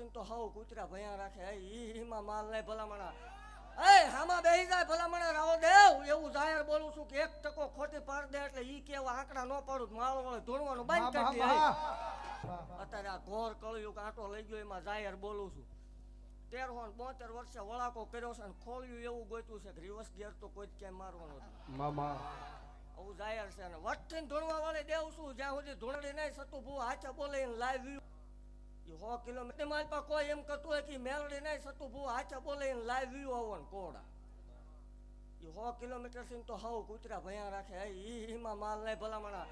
metre તો હાવ કૂતરા ભયા રાખે ઈમાં માલ નહીં ભલામણા એ હામાં બેહી જાય ભલામણા રાવો દેવ એવું જાહેર બોલું છું કે 1% ખોટી પાડ દે એટલે ઈ કેવા આંકડા ન પાડું માળો વળે ધૂણવાનું બંધ કરી દે અત્યારે આ ઘોર કળિયુગ આંટો લઈ ગયો એમાં જાહેર બોલું છું 1372 વર્ષે વળાકો કર્યો છે અને ખોળ્યું એવું ગોત્યું છે કે રિવર્સ ગિયર તો કોઈ જ ક્યાંય મારવાનો નથી મામા આવું જાહેર છે અને વટથી ધૂણવા વાળે દેવ છું જ્યાં સુધી ધૂણડી નહીં સતું ભૂ હાચા બોલે લાઈવ વ્યૂ 100 કિલોમીટર માલ પા કોઈ એમ કરતું હોય કે મેલડી નહીં સતું ભૂ હાચા બોલે લાઈવ વ્યૂ આવવાનું કોડા 100 કિલોમીટર થી તો હાવ કૂતરા ભયા રાખે ઈમાં માલ નહીં ભલામણા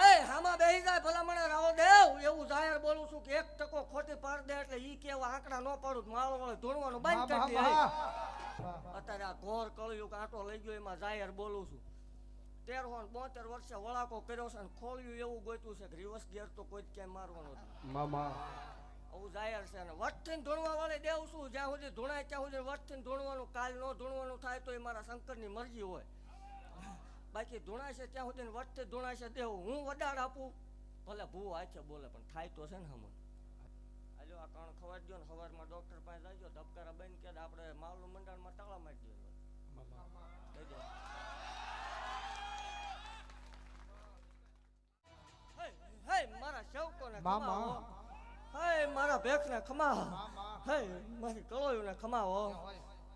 એ હામાં બેહી જાય ભલામણા રાવો દેવ એવું જાહેર બોલું છું કે 1% ખોટી પાડ દે એટલે ઈ કેવા આંકડા ન પાડું માળો વળે ધૂણવાનું બંધ કરી દે અત્યારે આ ઘોર કળિયુગ આંટો લઈ ગયો એમાં જાહેર બોલું છું 1372 વર્ષે વળાકો કર્યો છે અને ખોળ્યું એવું ગોત્યું છે કે રિવર્સ ગિયર તો કોઈ જ ક્યાંય મારવાનો નથી મામા આવું જાહેર છે અને વટથી ધૂણવા વાળે દેવ છું જ્યાં સુધી ધૂણાય ત્યાં સુધી વટથી ધૂણવાનું કાલ ન ધૂણવાનું થાય તો એ મારા શંકરની મરજી હોય બાકી ધૂણાય છે ત્યાં સુધી વટથી ધૂણાય છે દેવ હું વડાડ આપું ભલે ભૂ આછે બોલે પણ થાય તો છે ને હમણ હાલો આ કણ ખવાડી દો ને સવારમાં ડોક્ટર પાસે જાજો ધબકારા બંધ કે આપણે માલનું મંડળમાં તાળા મારી દઈએ દઈ દો હે મારા સેવકોને ખમાવો હે મારા ભેખને ખમાવો હે મારી કળોયુને ખમાવો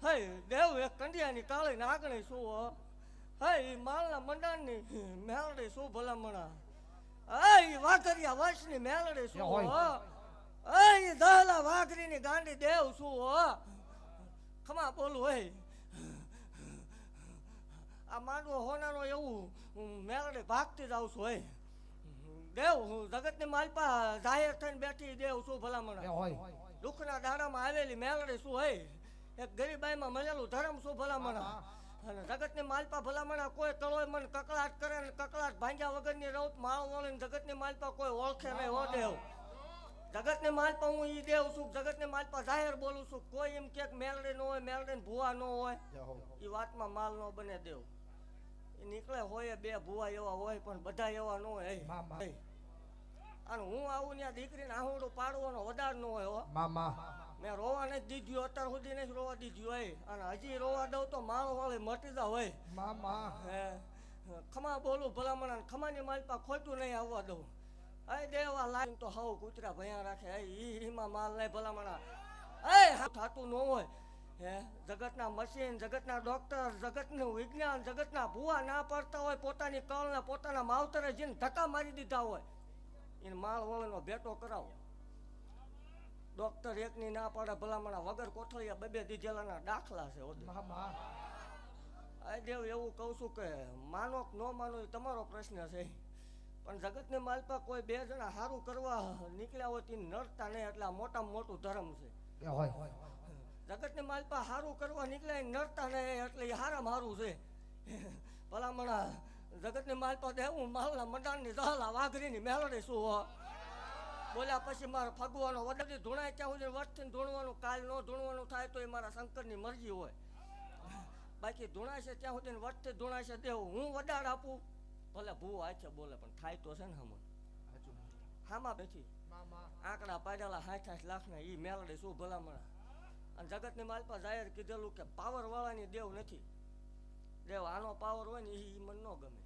હે દેવ એક કંડિયાની કાળી નાગણી શું હો હે માલના મંડાણની મેલડી શું ભલામણા હે વાઘરિયા વંશની મેલડી શું હો હે દહલા વાઘરીની ગાંડી દેવ શું હો ખમા બોલું હે આ માંડવો હોનાનો એવું મેલડી ભાગતી જ આવું છું હે દેવ જગતની માલપા જાહેર થઈને બેઠી દેવ શું ભલામણા દુઃખના દાડામાં આવેલી મેલડી શું હે એક ગરીબાઈમાં મળેલું ધર્મ શું ભલામણા અને જગતની માલપા ભલામણા કોઈ કળોય મને કકળાટ કરે ને કકળાટ ભાંગ્યા વગરની રૌત માળ વળીને જગતની માલપા કોઈ ઓળખે નહીં હો દેવ જગતની માલપા હું ઈ દેવ છું જગતની માલપા જાહેર બોલું છું કોઈ એમ કે મેલડી ન હોય મેલડી ભૂવા ન હોય એ વાતમાં માલ ન બને દેવ એ નીકળે હોય બે ભૂવા એવા હોય પણ બધા એવા ન હોય અને હું આવું ત્યાં દીકરીને આહુડું પાડવાનો વડાડ ન હોય હો મામા મેં રોવા નથી દીધું અત્યાર સુધી નથી રોવા દીધું હોય અને હજી રોવા દઉં તો માળ વાળી મટી જા હોય મામા હે ખમા બોલું ભલામણા ખમાની માલપા ખોટું નહીં આવવા દઉં એ દેવા લાઈન તો હાવ કૂતરા ભયા રાખે ઈમાં માલ નહીં ભલામણા એ થતું ન હોય હે જગતના મશીન જગતના ડોક્ટર જગતનું વિજ્ઞાન જગતના ભૂવા ના પડતા હોય પોતાની કળને પોતાના માવતરે જેને ધક્કા મારી દીધા હોય એને માળ વળીનો ભેટો કરાવો ડોક્ટર એકની ના પાડે ભલામણા વગર કોથળિયા બે દીધેલાના દાખલા છે આ દેવ એવું કહું છું કે માનો કે ન માનો એ તમારો પ્રશ્ન છે પણ જગતની માલપા કોઈ બે જણા સારું કરવા નીકળ્યા હોય તે નડતા નહીં એટલે મોટામાં મોટું ધર્મ છે જગતની માલપા સારું કરવા નીકળ્યા નડતા નહીં એટલે એ હારામાં સારું છે ભલામણા જગતની માલપા દેવું માલના મંડાણની દહલા વાઘરીની મેલડી શું હો બોલ્યા પછી મારે ફગવાનો વડાથી ધૂણાય ત્યાં સુધી વટથી ધૂણવાનું કાલ ન ધૂણવાનું થાય તો એ મારા શંકરની મરજી હોય બાકી ધૂણાશે ત્યાં સુધી વટથી ધૂણાશે દેવું હું વડાડ આપું ભલે ભૂ આછે બોલે પણ થાય તો છે ને હમણ હામાં બેઠી આંકડા પાડેલા 60 લાખના ઈ મેલડી શું ભલામણા અને જગતની માલપા જાહેર કીધેલું કે પાવર વાળાની દેવ નથી દેવ આનો પાવર હોય ને એ મને ન ગમે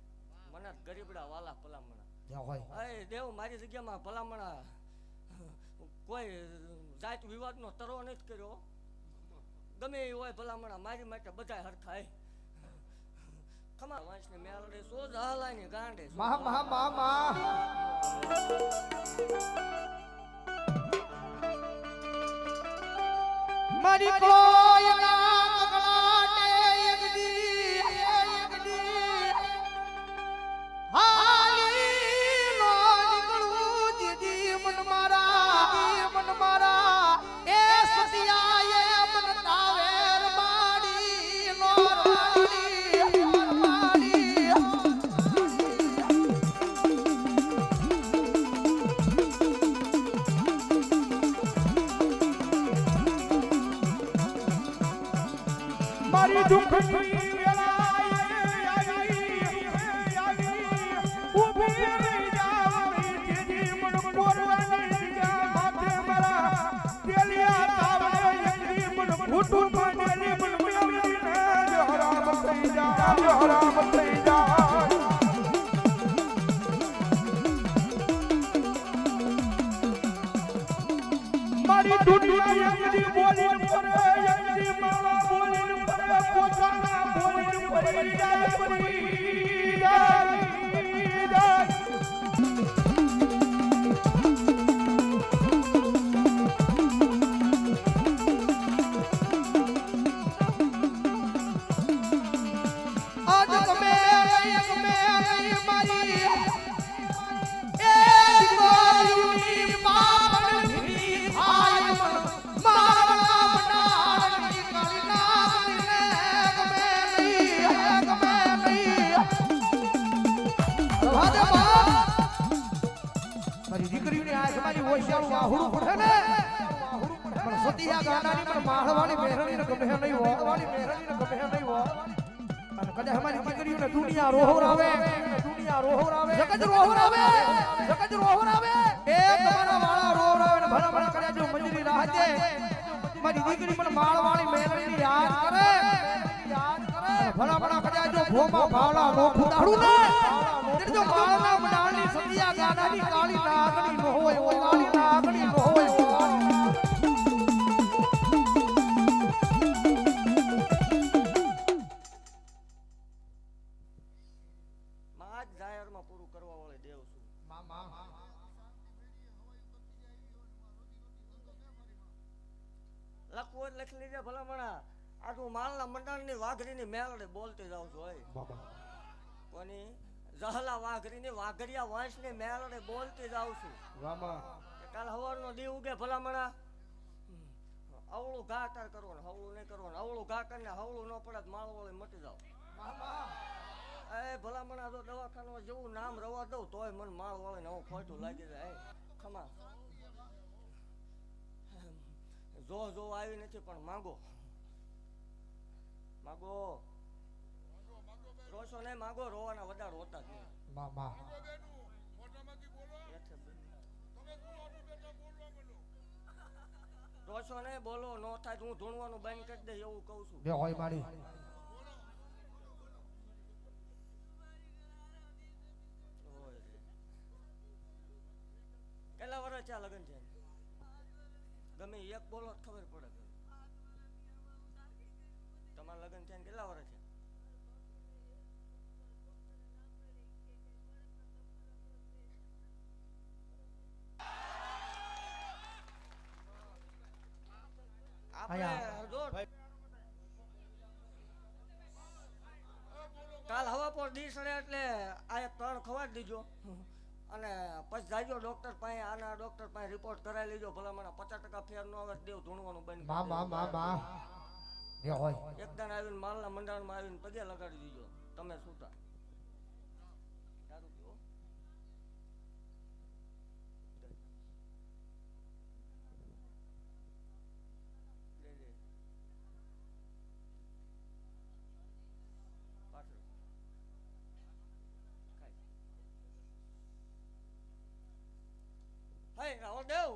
મને ગરીબડા વાલા ભલામણા એ દેવ મારી જગ્યામાં ભલામણા કોઈ જાત વિવાદનો તરો નથી કર્યો ગમે એ હોય ભલામણા મારી માટે બધા હરખા ખમા વાંચને મેલડી સો જહલાની ગાંડે મારી કોઈ ના કકળાટે એકદી હાલી નો નીકળું દીદી મન મારા એ સતિયા એ મન તાવેર માડી નો મારી દુઃખની તું પાનેલી મન મેળવીને હરામ થઈ જાય હરામ થઈ જાય મારી દુનિયા એમની બોલીને ફરે એમની માળા બોલીને ફરે પોતાના બોલીને ફરી જાય આજ ગમે મારી એ દીકરીની પાપણ ભીની થાય મારા બનારની કાળી નાગરીને ગમે નહીં રવા દે બાપ મારી દીકરીને આજ મારી હોશિયારું વાહુડું પડે ને પણ સતિયા ગાનાની પણ માળવાળી મેહરણીને ગમે નહીં હો અને કદાચ અમારી દીકરીઓને દુનિયા રોહરાવે જગત રોહરાવે એ તમારા વાળા રોહરાવે ને ભલા ભલા કર્યા જો મંજરી રાહતે મારી દીકરી પણ માળવાળી મેલડીની યાદ કરે ભલા ભલા કર્યા જો ભોમા ભાવલા નો ફુદાડું ને તે જો માળના બનાની સતિયા ગાનાની કાળી નાગણી નો હોય કાળી નાગણી નો હોય જાહેરમાં પૂરું કરવા વાળી દેવ છું લખવું જ લખી લીધે ભલામણા આ તું માલના મંડળની વાઘરીની મેલડે બોલતી જાઉં છું કોની જહલા વાઘરીની વાઘરિયા વંશની મેલડે બોલતી જાઉં છું કાલ હવારનો દી ઉગે ભલામણા અવળું ઘા તાર કરવાનું હવળું નહીં કરવાનું અવળું ઘા કરીને હવળું ન પડે માળ વાળી મટી જાવ એ ભલામણા જો દવાખાનામાં જેવું નામ રવા દઉં તોય મને માળ વાળીને હું ખોટું લાગી જાય ખમા જો આવી નથી પણ માંગો રોશો નહીં માંગો રોવાના વધારે હોતા જ નહીં રોશો નહીં બોલો નો થાય હું ધૂણવાનું બંધ કરી દે એવું કહું છું કેટલા વર્ષ છે લગ્ન છે ગમે એક બોલો ખબર પડે તમારા લગ્ન છે કેટલા વર્ષ છે કાલ હવા પર દી સડે એટલે આ 3 ખવાડી દીજો અને પછી જાજો ડોક્ટર પાસે આના ડોક્ટર પાસે રિપોર્ટ કરાવી લેજો ભલા મને 50% ફેર નો આવે દેવ ધૂણવાનું બંધ એકદમ આવીને માલના મંડળમાં આવીને પગે લગાડી દીજો તમે છૂટા દેવ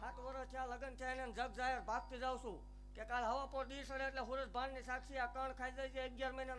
7 વર્ષ થયા લગ્ન થયા એને જગ જાહેર ભાગતી જાઉં છું કે કાલ હવા પર દી સડે એટલે હુરજ ભાન ની સાક્ષી આ કણ ખાઈ જાય છે 11 મહિના